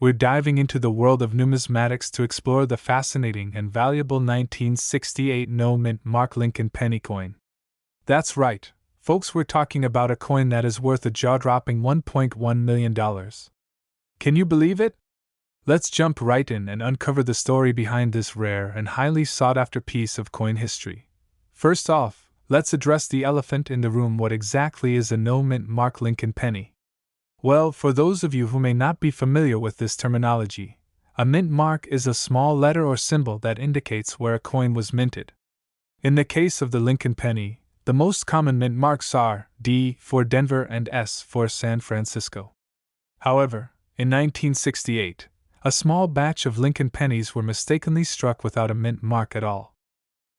we're diving into the world of numismatics to explore the fascinating and valuable 1968 no-mint Mark Lincoln penny coin. That's right, folks, we're talking about a coin that is worth a jaw-dropping $1.1 million. Can you believe it? Let's jump right in and uncover the story behind this rare and highly sought-after piece of coin history. First off, let's address the elephant in the room. What exactly is a no-mint Mark Lincoln penny? Well, for those of you who may not be familiar with this terminology, a mint mark is a small letter or symbol that indicates where a coin was minted. In the case of the Lincoln penny, the most common mint marks are D for Denver and S for San Francisco. However, in 1968, a small batch of Lincoln pennies were mistakenly struck without a mint mark at all.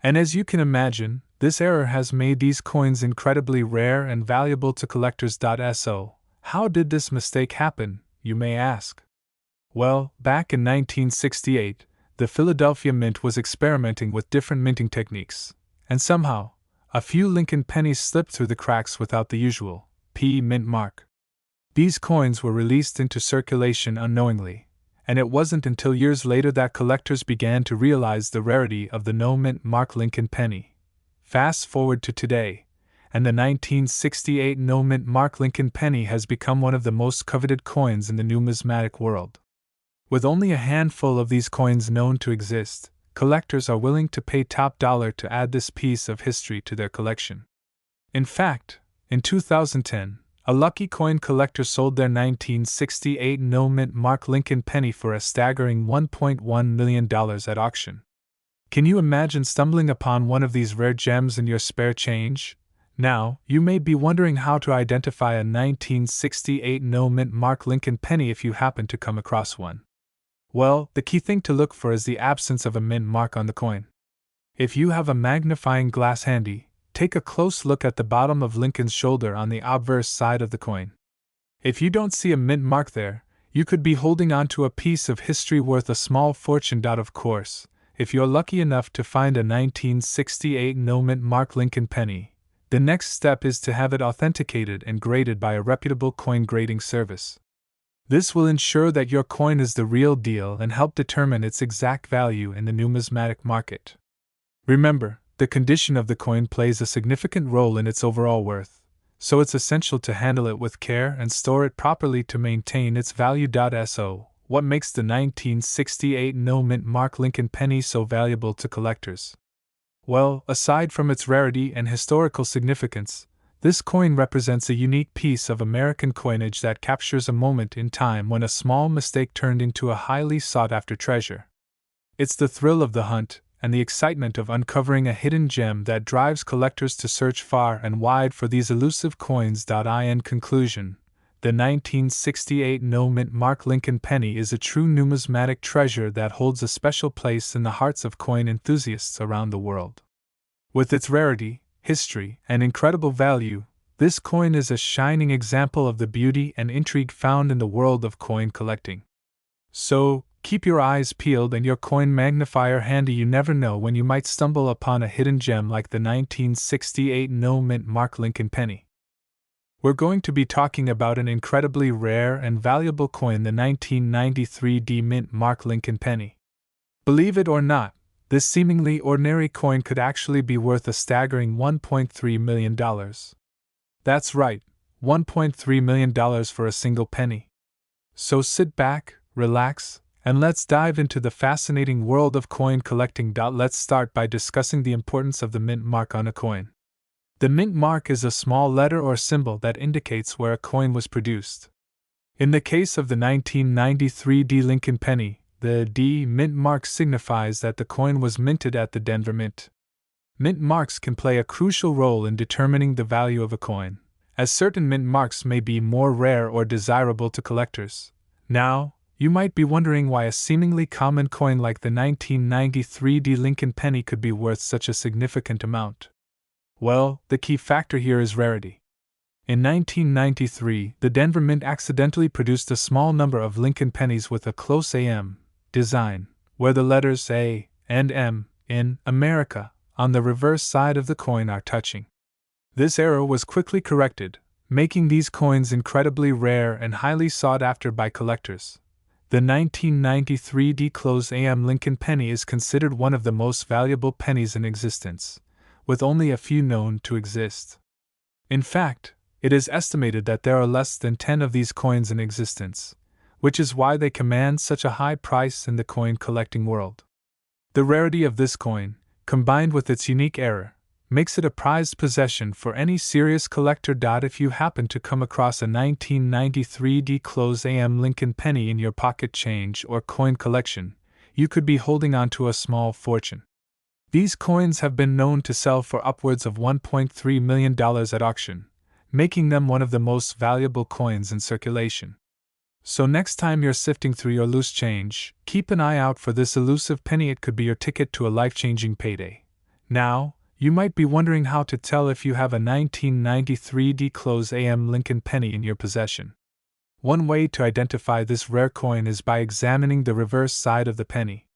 And as you can imagine, this error has made these coins incredibly rare and valuable to collectors. So, how did this mistake happen, you may ask? Well, back in 1968, the Philadelphia Mint was experimenting with different minting techniques, and somehow, a few Lincoln pennies slipped through the cracks without the usual P mint mark. These coins were released into circulation unknowingly, and it wasn't until years later that collectors began to realize the rarity of the no-mint Mark Lincoln penny. Fast forward to today, and the 1968 no-mint Mark Lincoln penny has become one of the most coveted coins in the numismatic world. With only a handful of these coins known to exist, collectors are willing to pay top dollar to add this piece of history to their collection. In fact, in 2010, a lucky coin collector sold their 1968 no-mint Mark Lincoln penny for a staggering $1.1 million at auction. Can you imagine stumbling upon one of these rare gems in your spare change? Now, you may be wondering how to identify a 1968 no-mint Mark Lincoln penny if you happen to come across one. Well, the key thing to look for is the absence of a mint mark on the coin. If you have a magnifying glass handy, take a close look at the bottom of Lincoln's shoulder on the obverse side of the coin. If you don't see a mint mark there, you could be holding on to a piece of history worth a small fortune. Of course, if you're lucky enough to find a 1968 no-mint Mark Lincoln penny, the next step is to have it authenticated and graded by a reputable coin grading service. This will ensure that your coin is the real deal and help determine its exact value in the numismatic market. Remember, the condition of the coin plays a significant role in its overall worth, so it's essential to handle it with care and store it properly to maintain its value. So, what makes the 1968 no-mint Mark Lincoln penny so valuable to collectors? Well, aside from its rarity and historical significance, this coin represents a unique piece of American coinage that captures a moment in time when a small mistake turned into a highly sought-after treasure. It's the thrill of the hunt and the excitement of uncovering a hidden gem that drives collectors to search far and wide for these elusive coins. In conclusion, the 1968 no-mint Mark Lincoln penny is a true numismatic treasure that holds a special place in the hearts of coin enthusiasts around the world. With its rarity, history, and incredible value, this coin is a shining example of the beauty and intrigue found in the world of coin collecting. So, keep your eyes peeled and your coin magnifier handy. You never know when you might stumble upon a hidden gem like the 1968 no-mint Mark Lincoln penny. We're going to be talking about an incredibly rare and valuable coin, the 1993 D-mint Mark Lincoln penny. Believe it or not, this seemingly ordinary coin could actually be worth a staggering $1.3 million. That's right, $1.3 million for a single penny. So sit back, relax, and let's dive into the fascinating world of coin collecting. Let's start by discussing the importance of the mint mark on a coin. The mint mark is a small letter or symbol that indicates where a coin was produced. In the case of the 1993 D Lincoln penny, the D mint mark signifies that the coin was minted at the Denver Mint. Mint marks can play a crucial role in determining the value of a coin, as certain mint marks may be more rare or desirable to collectors. Now, you might be wondering why a seemingly common coin like the 1993 D Lincoln penny could be worth such a significant amount. Well, the key factor here is rarity. In 1993, the Denver Mint accidentally produced a small number of Lincoln pennies with a close AM design, where the letters A and M in America on the reverse side of the coin are touching. This error was quickly corrected, making these coins incredibly rare and highly sought after by collectors. The 1993 D-Close AM Lincoln penny is considered one of the most valuable pennies in existence, with only a few known to exist. In fact, it is estimated that there are less than 10 of these coins in existence, which is why they command such a high price in the coin collecting world. The rarity of this coin, combined with its unique era, makes it a prized possession for any serious collector. If you happen to come across a 1993 D-Close AM Lincoln penny in your pocket change or coin collection, you could be holding on to a small fortune. These coins have been known to sell for upwards of $1.3 million at auction, making them one of the most valuable coins in circulation. So next time you're sifting through your loose change, keep an eye out for this elusive penny. It could be your ticket to a life-changing payday. Now, you might be wondering how to tell if you have a 1993 D-Close AM Lincoln penny in your possession. One way to identify this rare coin is by examining the reverse side of the penny.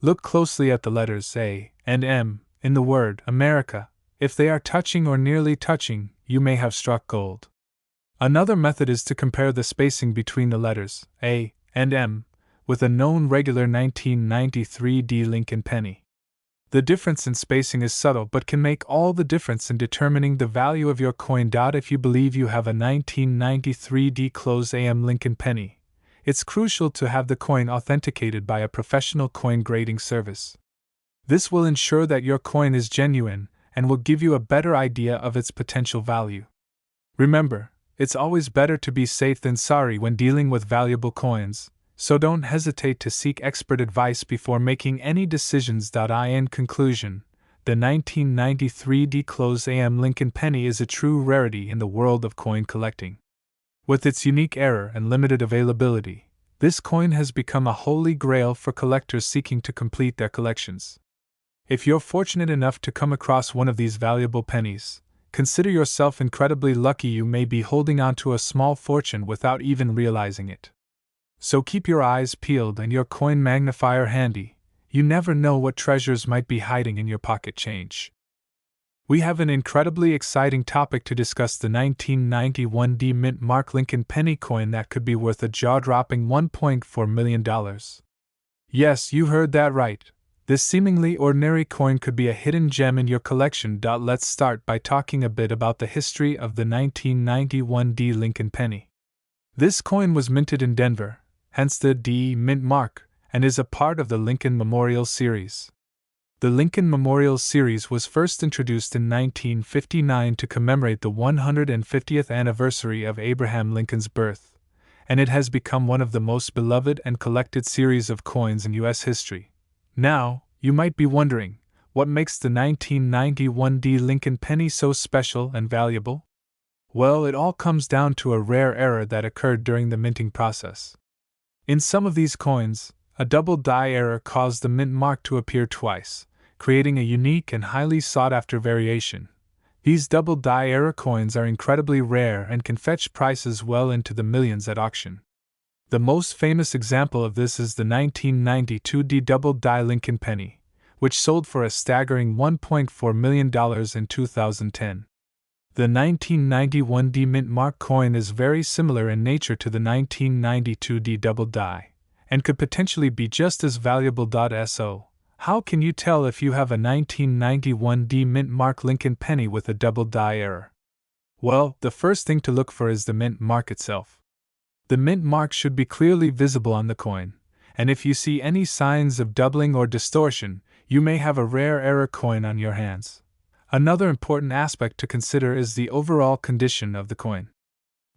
Look closely at the letters A and M in the word America. If they are touching or nearly touching, you may have struck gold. Another method is to compare the spacing between the letters A and M with a known regular 1993 D Lincoln penny. The difference in spacing is subtle but can make all the difference in determining the value of your coin. If you believe you have a 1993 D-Close AM Lincoln penny, it's crucial to have the coin authenticated by a professional coin grading service. This will ensure that your coin is genuine and will give you a better idea of its potential value. Remember, it's always better to be safe than sorry when dealing with valuable coins, so don't hesitate to seek expert advice before making any decisions. In conclusion, the 1993 D-Close AM Lincoln penny is a true rarity in the world of coin collecting. With its unique era and limited availability, this coin has become a holy grail for collectors seeking to complete their collections. If you're fortunate enough to come across one of these valuable pennies, consider yourself incredibly lucky. You may be holding on to a small fortune without even realizing it. So keep your eyes peeled and your coin magnifier handy. You never know what treasures might be hiding in your pocket change. We have an incredibly exciting topic to discuss: the 1991 D Mint Mark Lincoln penny coin that could be worth a jaw-dropping $1.4 million. Yes, you heard that right. This seemingly ordinary coin could be a hidden gem in your collection. Let's start by talking a bit about the history of the 1991 D Lincoln penny. This coin was minted in Denver, hence the D Mint mark, and is a part of the Lincoln Memorial Series. The Lincoln Memorial Series was first introduced in 1959 to commemorate the 150th anniversary of Abraham Lincoln's birth, and it has become one of the most beloved and collected series of coins in U.S. history. Now, you might be wondering, what makes the 1991 D Lincoln penny so special and valuable? Well, it all comes down to a rare error that occurred during the minting process. In some of these coins, a double die error caused the mint mark to appear twice, creating a unique and highly sought-after variation. These double die error coins are incredibly rare and can fetch prices well into the millions at auction. The most famous example of this is the 1992 D double die Lincoln penny, which sold for a staggering $1.4 million in 2010. The 1991 D Mint Mark coin is very similar in nature to the 1992 D double die, and could potentially be just as valuable. So, how can you tell if you have a 1991 D Mint Mark Lincoln penny with a double die error? Well, the first thing to look for is the mint mark itself. The mint mark should be clearly visible on the coin, and if you see any signs of doubling or distortion, you may have a rare error coin on your hands. Another important aspect to consider is the overall condition of the coin.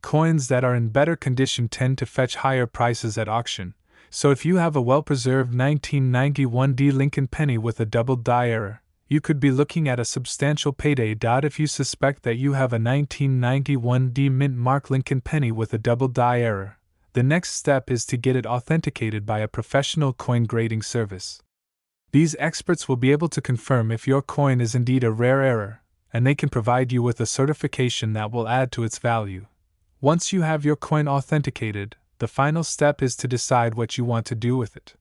Coins that are in better condition tend to fetch higher prices at auction, so if you have a well-preserved 1991 D Lincoln penny with a double die error, you could be looking at a substantial payday. If you suspect that you have a 1991 D Mint Mark Lincoln penny with a double die error, the next step is to get it authenticated by a professional coin grading service. These experts will be able to confirm if your coin is indeed a rare error, and they can provide you with a certification that will add to its value. Once you have your coin authenticated, the final step is to decide what you want to do with it.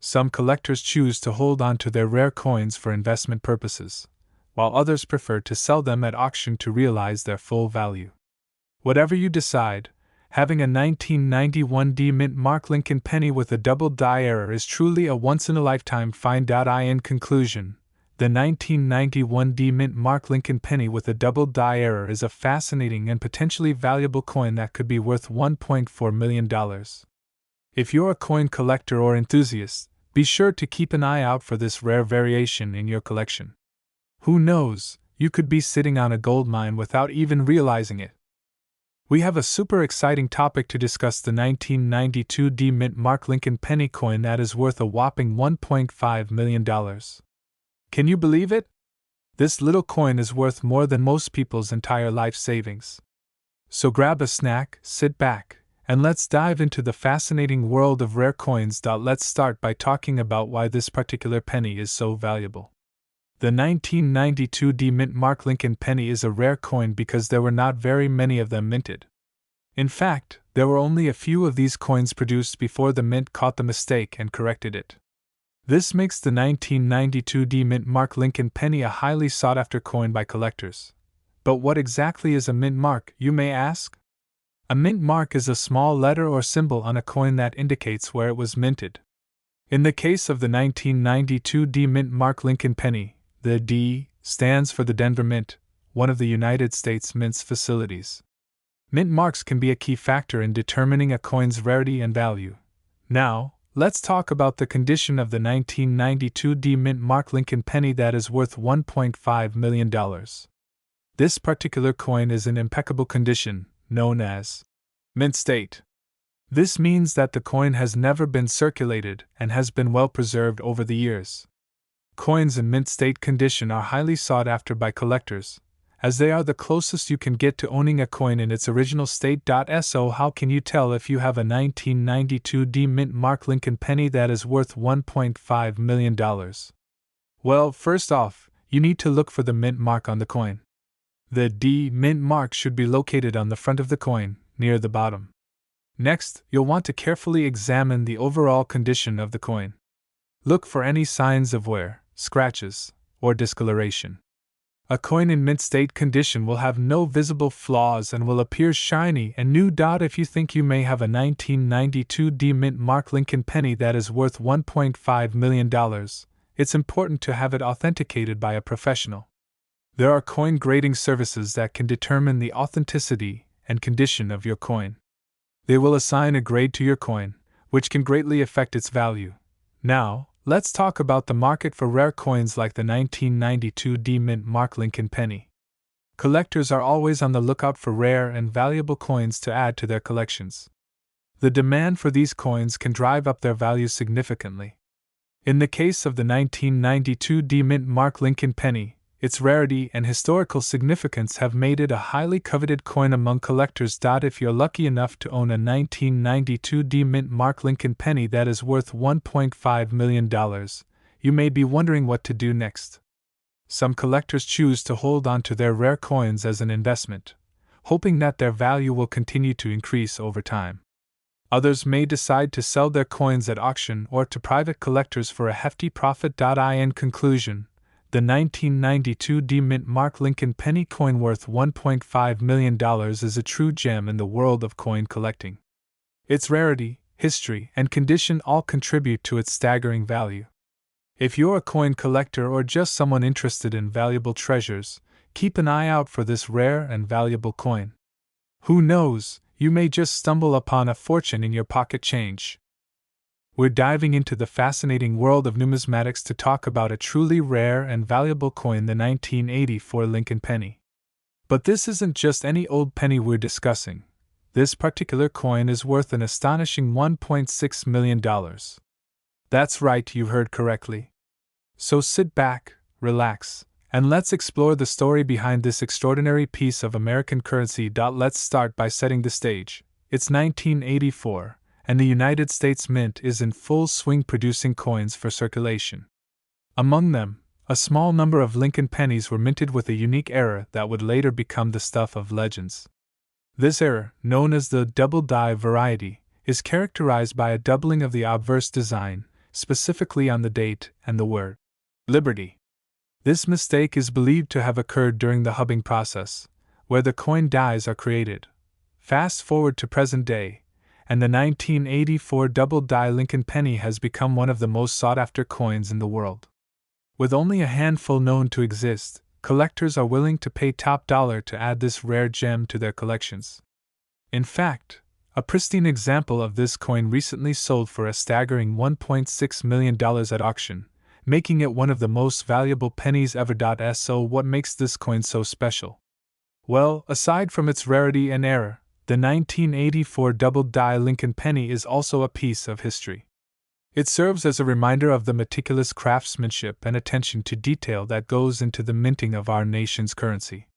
Some collectors choose to hold on to their rare coins for investment purposes, while others prefer to sell them at auction to realize their full value. Whatever you decide, Having a 1991 D mint Mark Lincoln penny with a double die error is truly a once-in-a-lifetime find. In conclusion, the 1991 D mint Mark Lincoln penny with a double die error is a fascinating and potentially valuable coin that could be worth $1.4 million. If you're a coin collector or enthusiast, be sure to keep an eye out for this rare variation in your collection. Who knows, you could be sitting on a gold mine without even realizing it. We have a super exciting topic to discuss: the 1992 D mint Mark Lincoln penny coin that is worth a whopping $1.5 million. Can you believe it? This little coin is worth more than most people's entire life savings. So grab a snack, sit back, and let's dive into the fascinating world of rare coins. Let's start by talking about why this particular penny is so valuable. The 1992 D mint Mark Lincoln penny is a rare coin because there were not very many of them minted. In fact, there were only a few of these coins produced before the mint caught the mistake and corrected it. This makes the 1992 D mint Mark Lincoln penny a highly sought-after coin by collectors. But what exactly is a mint mark, you may ask? A mint mark is a small letter or symbol on a coin that indicates where it was minted. In the case of the 1992 D mint Mark Lincoln penny, the D stands for the Denver Mint, one of the United States Mint's facilities. Mint marks can be a key factor in determining a coin's rarity and value. Now, let's talk about the condition of the 1992 D mint Mark Lincoln penny that is worth $1.5 million. This particular coin is in impeccable condition, known as mint state. This means that the coin has never been circulated and has been well preserved over the years. Coins in mint state condition are highly sought after by collectors, as they are the closest you can get to owning a coin in its original state. So how can you tell if you have a 1992 D mint Mark Lincoln penny that is worth $1.5 million? Well, first off, you need to look for the mint mark on the coin. The D mint mark should be located on the front of the coin, near the bottom. Next, you'll want to carefully examine the overall condition of the coin. Look for any signs of wear, scratches, or discoloration. A coin in mint state condition will have no visible flaws and will appear shiny and new. If you think you may have a 1992 D mint Mark Lincoln penny that is worth $1.5 million, it's important to have it authenticated by a professional. There are coin grading services that can determine the authenticity and condition of your coin. They will assign a grade to your coin, which can greatly affect its value. Now, let's talk about the market for rare coins like the 1992 D mint Mark Lincoln penny. Collectors are always on the lookout for rare and valuable coins to add to their collections. The demand for these coins can drive up their value significantly. In the case of the 1992 D mint Mark Lincoln penny, its rarity and historical significance have made it a highly coveted coin among collectors. If you're lucky enough to own a 1992 D mint Mark Lincoln penny that is worth $1.5 million, you may be wondering what to do next. Some collectors choose to hold on to their rare coins as an investment, hoping that their value will continue to increase over time. Others may decide to sell their coins at auction or to private collectors for a hefty profit. In conclusion, the 1992 D mint Mark Lincoln penny coin worth $1.5 million is a true gem in the world of coin collecting. Its rarity, history, and condition all contribute to its staggering value. If you're a coin collector or just someone interested in valuable treasures, keep an eye out for this rare and valuable coin. Who knows, you may just stumble upon a fortune in your pocket change. We're diving into the fascinating world of numismatics to talk about a truly rare and valuable coin, the 1984 Lincoln penny. But this isn't just any old penny we're discussing. This particular coin is worth an astonishing $1.6 million. That's right, you heard correctly. So sit back, relax, and let's explore the story behind this extraordinary piece of American currency. Let's start by setting the stage. It's 1984. And the United States Mint is in full swing producing coins for circulation. Among them, a small number of Lincoln pennies were minted with a unique error that would later become the stuff of legends. This error, known as the double die variety, is characterized by a doubling of the obverse design, specifically on the date and the word Liberty. This mistake is believed to have occurred during the hubbing process, where the coin dies are created. Fast forward to present day, and the 1984 double-die Lincoln penny has become one of the most sought-after coins in the world. With only a handful known to exist, collectors are willing to pay top dollar to add this rare gem to their collections. In fact, a pristine example of this coin recently sold for a staggering $1.6 million at auction, making it one of the most valuable pennies ever. So what makes this coin so special? Well, aside from its rarity and era, the 1984 double-die Lincoln penny is also a piece of history. It serves as a reminder of the meticulous craftsmanship and attention to detail that goes into the minting of our nation's currency.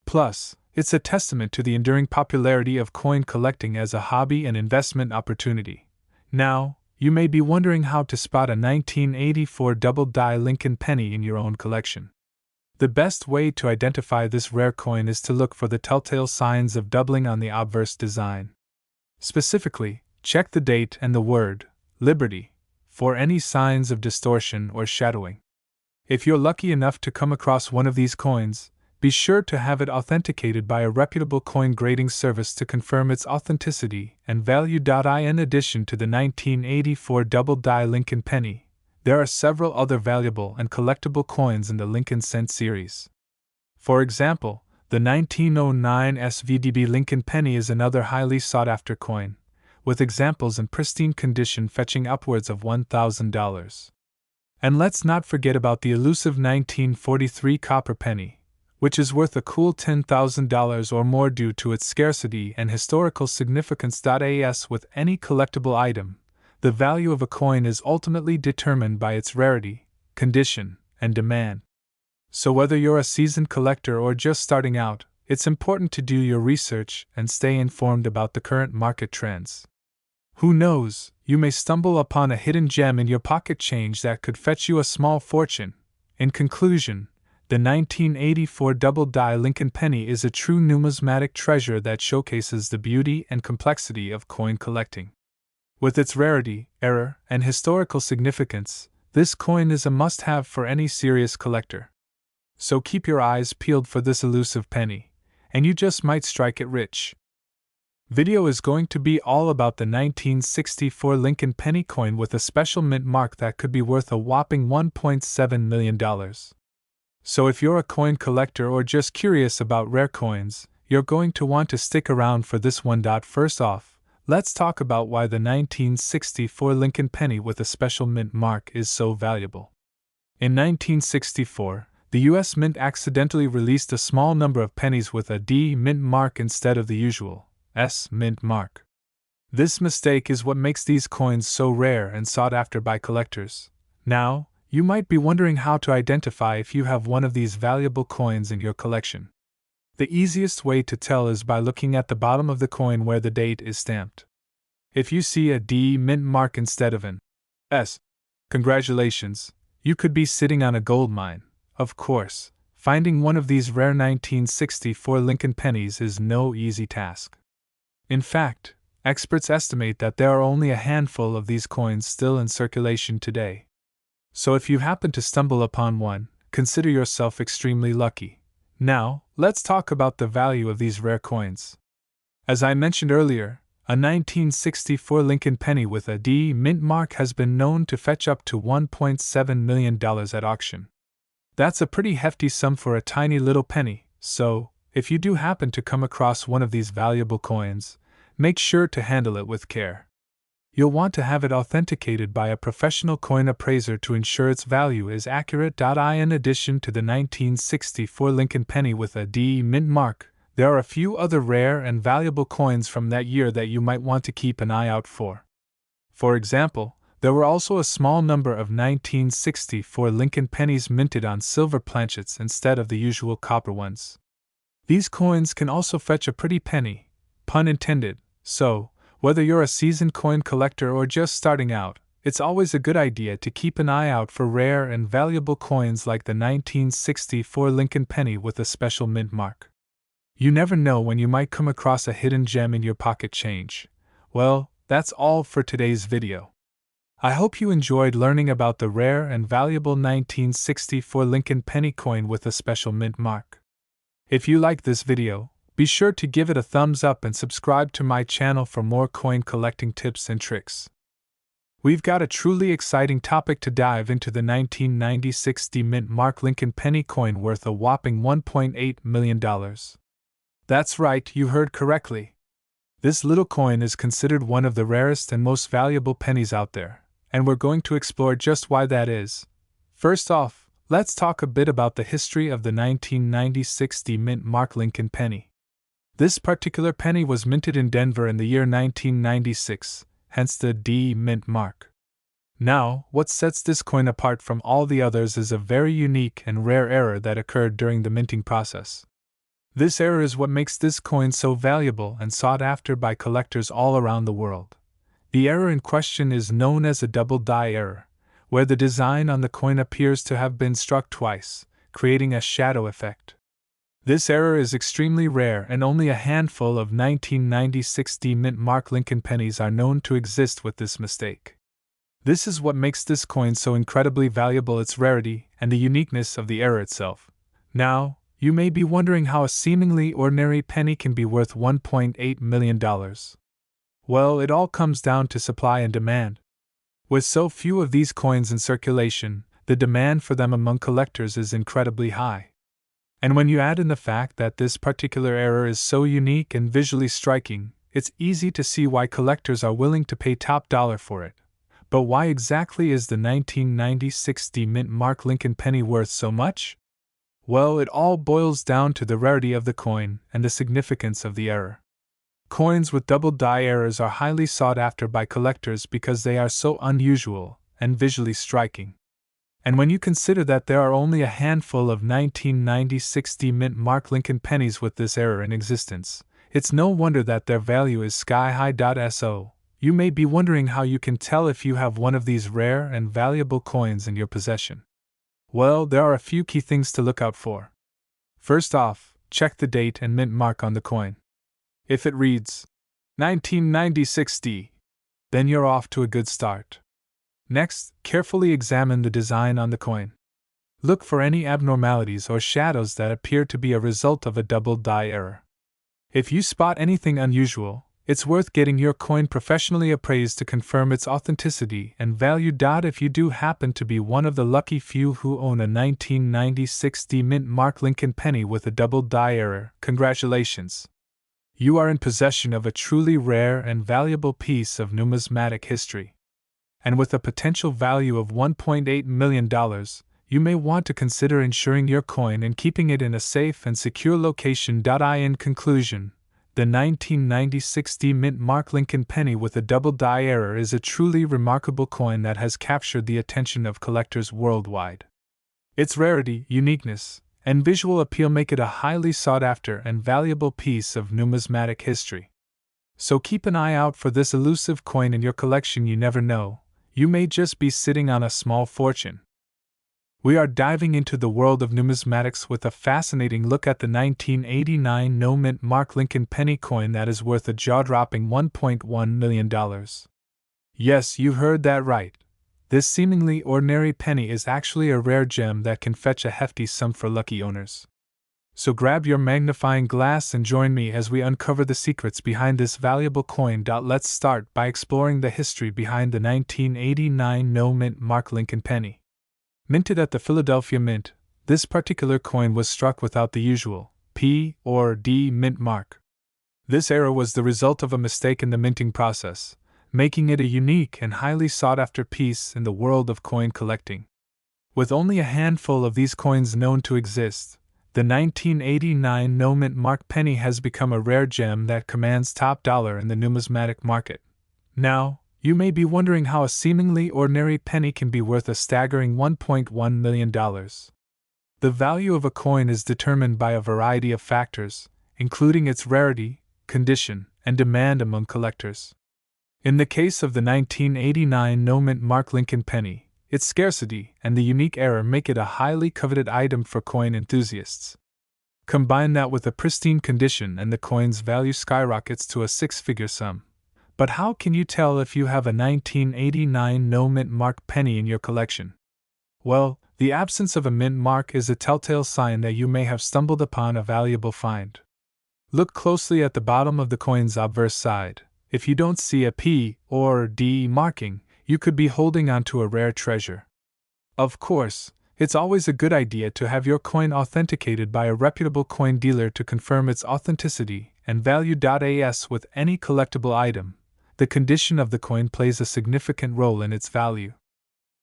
Plus, it's a testament to the enduring popularity of coin collecting as a hobby and investment opportunity. Now, you may be wondering how to spot a 1984 double-die Lincoln penny in your own collection. The best way to identify this rare coin is to look for the telltale signs of doubling on the obverse design. Specifically, check the date and the word Liberty for any signs of distortion or shadowing. If you're lucky enough to come across one of these coins, be sure to have it authenticated by a reputable coin grading service to confirm its authenticity and value. In addition to the 1984 double-die Lincoln penny, there are several other valuable and collectible coins in the Lincoln Cent series. For example, the 1909 SVDB Lincoln penny is another highly sought-after coin, with examples in pristine condition fetching upwards of $1,000. And let's not forget about the elusive 1943 copper penny, which is worth a cool $10,000 or more due to its scarcity and historical significance. As with any collectible item, the value of a coin is ultimately determined by its rarity, condition, and demand. So whether you're a seasoned collector or just starting out, it's important to do your research and stay informed about the current market trends. Who knows, you may stumble upon a hidden gem in your pocket change that could fetch you a small fortune. In conclusion, the 1984 double-die Lincoln penny is a true numismatic treasure that showcases the beauty and complexity of coin collecting. With its rarity, era, and historical significance, this coin is a must-have for any serious collector. So keep your eyes peeled for this elusive penny, and you just might strike it rich. Video is going to be all about the 1964 Lincoln penny coin with a special mint mark that could be worth a whopping $1.7 million. So if you're a coin collector or just curious about rare coins, you're going to want to stick around for this one. First off, let's talk about why the 1964 Lincoln penny with a special mint mark is so valuable. In 1964, the U.S. Mint accidentally released a small number of pennies with a D mint mark instead of the usual S mint mark. This mistake is what makes these coins so rare and sought after by collectors. Now, you might be wondering how to identify if you have one of these valuable coins in your collection. The easiest way to tell is by looking at the bottom of the coin where the date is stamped. If you see a D mint mark instead of an S, congratulations, you could be sitting on a gold mine. Of course, finding one of these rare 1964 Lincoln pennies is no easy task. In fact, experts estimate that there are only a handful of these coins still in circulation today. So if you happen to stumble upon one, consider yourself extremely lucky. Now, let's talk about the value of these rare coins. As I mentioned earlier, a 1964 Lincoln penny with a D mint mark has been known to fetch up to $1.7 million at auction. That's a pretty hefty sum for a tiny little penny, so, if you do happen to come across one of these valuable coins, make sure to handle it with care. You'll want to have it authenticated by a professional coin appraiser to ensure its value is accurate. In addition to the 1964 Lincoln penny with a D mint mark, there are a few other rare and valuable coins from that year that you might want to keep an eye out for. For example, there were also a small number of 1964 Lincoln pennies minted on silver planchets instead of the usual copper ones. These coins can also fetch a pretty penny, pun intended, so, whether you're a seasoned coin collector or just starting out, it's always a good idea to keep an eye out for rare and valuable coins like the 1964 Lincoln penny with a special mint mark. You never know when you might come across a hidden gem in your pocket change. Well, that's all for today's video. I hope you enjoyed learning about the rare and valuable 1964 Lincoln penny coin with a special mint mark. If you like this video, Be sure to give it a thumbs up and subscribe to my channel for more coin collecting tips and tricks. We've got a truly exciting topic to dive into: the 1996 mint Mark Lincoln penny coin worth a whopping $1.8 million. That's right, you heard correctly. This little coin is considered one of the rarest and most valuable pennies out there, and we're going to explore just why that is. First off, let's talk a bit about the history of the 1996 mint Mark Lincoln penny. This particular penny was minted in Denver in the year 1996, hence the D mint mark. Now, what sets this coin apart from all the others is a very unique and rare error that occurred during the minting process. This error is what makes this coin so valuable and sought after by collectors all around the world. The error in question is known as a double die error, where the design on the coin appears to have been struck twice, creating a shadow effect. This error is extremely rare, and only a handful of 1996 mint Mark Lincoln pennies are known to exist with this mistake. This is what makes this coin so incredibly valuable: its rarity and the uniqueness of the error itself. Now, you may be wondering how a seemingly ordinary penny can be worth $1.8 million. Well, it all comes down to supply and demand. With so few of these coins in circulation, the demand for them among collectors is incredibly high. And when you add in the fact that this particular error is so unique and visually striking, it's easy to see why collectors are willing to pay top dollar for it. But why exactly is the 1996 mint Mark Lincoln penny worth so much? Well, it all boils down to the rarity of the coin and the significance of the error. Coins with double die errors are highly sought after by collectors because they are so unusual and visually striking. And when you consider that there are only a handful of 1996 mint Mark Lincoln pennies with this error in existence, it's no wonder that their value is sky high. So, you may be wondering how you can tell if you have one of these rare and valuable coins in your possession. Well, there are a few key things to look out for. First off, check the date and mint mark on the coin. If it reads 1996, then you're off to a good start. Next, carefully examine the design on the coin. Look for any abnormalities or shadows that appear to be a result of a double die error. If you spot anything unusual, it's worth getting your coin professionally appraised to confirm its authenticity and value. If you do happen to be one of the lucky few who own a 1996 mint Mark Lincoln penny with a double die error, congratulations! You are in possession of a truly rare and valuable piece of numismatic history. And with a potential value of $1.8 million, you may want to consider insuring your coin and keeping it in a safe and secure location. In conclusion, the 1996 mint Mark Lincoln penny with a double die error is a truly remarkable coin that has captured the attention of collectors worldwide. Its rarity, uniqueness, and visual appeal make it a highly sought after and valuable piece of numismatic history. So keep an eye out for this elusive coin in your collection. You never know, you may just be sitting on a small fortune. We are diving into the world of numismatics with a fascinating look at the 1989 mint Mark Lincoln penny coin that is worth a jaw-dropping $1.1 million. Yes, you heard that right. This seemingly ordinary penny is actually a rare gem that can fetch a hefty sum for lucky owners. So grab your magnifying glass and join me as we uncover the secrets behind this valuable coin. Let's start by exploring the history behind the 1989 mint Mark Lincoln penny. Minted at the Philadelphia Mint, this particular coin was struck without the usual P or D mint mark. This error was the result of a mistake in the minting process, making it a unique and highly sought-after piece in the world of coin collecting. With only a handful of these coins known to exist, the 1989 mint Mark penny has become a rare gem that commands top dollar in the numismatic market. Now, you may be wondering how a seemingly ordinary penny can be worth a staggering $1.1 million. The value of a coin is determined by a variety of factors, including its rarity, condition, and demand among collectors. In the case of the 1989 mint Mark Lincoln penny, its scarcity and the unique error make it a highly coveted item for coin enthusiasts. Combine that with a pristine condition and the coin's value skyrockets to a six-figure sum. But how can you tell if you have a 1989 mint Mark penny in your collection? Well, the absence of a mint mark is a telltale sign that you may have stumbled upon a valuable find. Look closely at the bottom of the coin's obverse side. If you don't see a P or D marking, you could be holding onto a rare treasure. Of course, it's always a good idea to have your coin authenticated by a reputable coin dealer to confirm its authenticity and value. As with any collectible item, the condition of the coin plays a significant role in its value.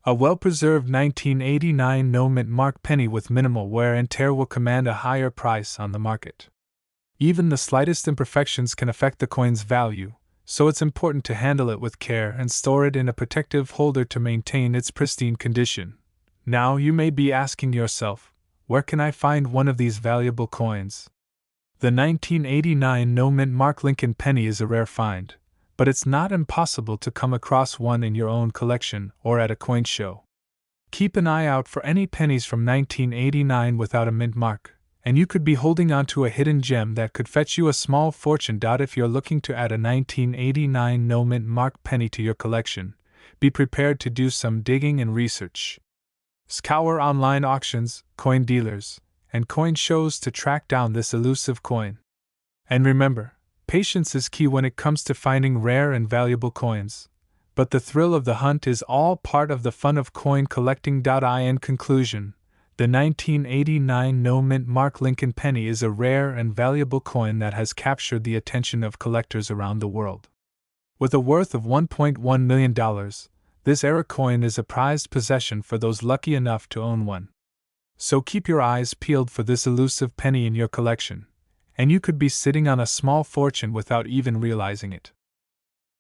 A well-preserved 1989 no-mint mark penny with minimal wear and tear will command a higher price on the market. Even the slightest imperfections can affect the coin's value, so it's important to handle it with care and store it in a protective holder to maintain its pristine condition. Now you may be asking yourself, where can I find one of these valuable coins? The 1989 no-mint mark Lincoln penny is a rare find, but it's not impossible to come across one in your own collection or at a coin show. Keep an eye out for any pennies from 1989 without a mint mark, and you could be holding onto a hidden gem that could fetch you a small fortune. If you're looking to add a 1989 no mint mark penny to your collection, be prepared to do some digging and research. Scour online auctions, coin dealers, and coin shows to track down this elusive coin. And remember, patience is key when it comes to finding rare and valuable coins, but the thrill of the hunt is all part of the fun of coin collecting. In conclusion, the 1989 no-mint mark Lincoln penny is a rare and valuable coin that has captured the attention of collectors around the world. With a worth of $1.1 million, this era coin is a prized possession for those lucky enough to own one. So keep your eyes peeled for this elusive penny in your collection, and you could be sitting on a small fortune without even realizing it.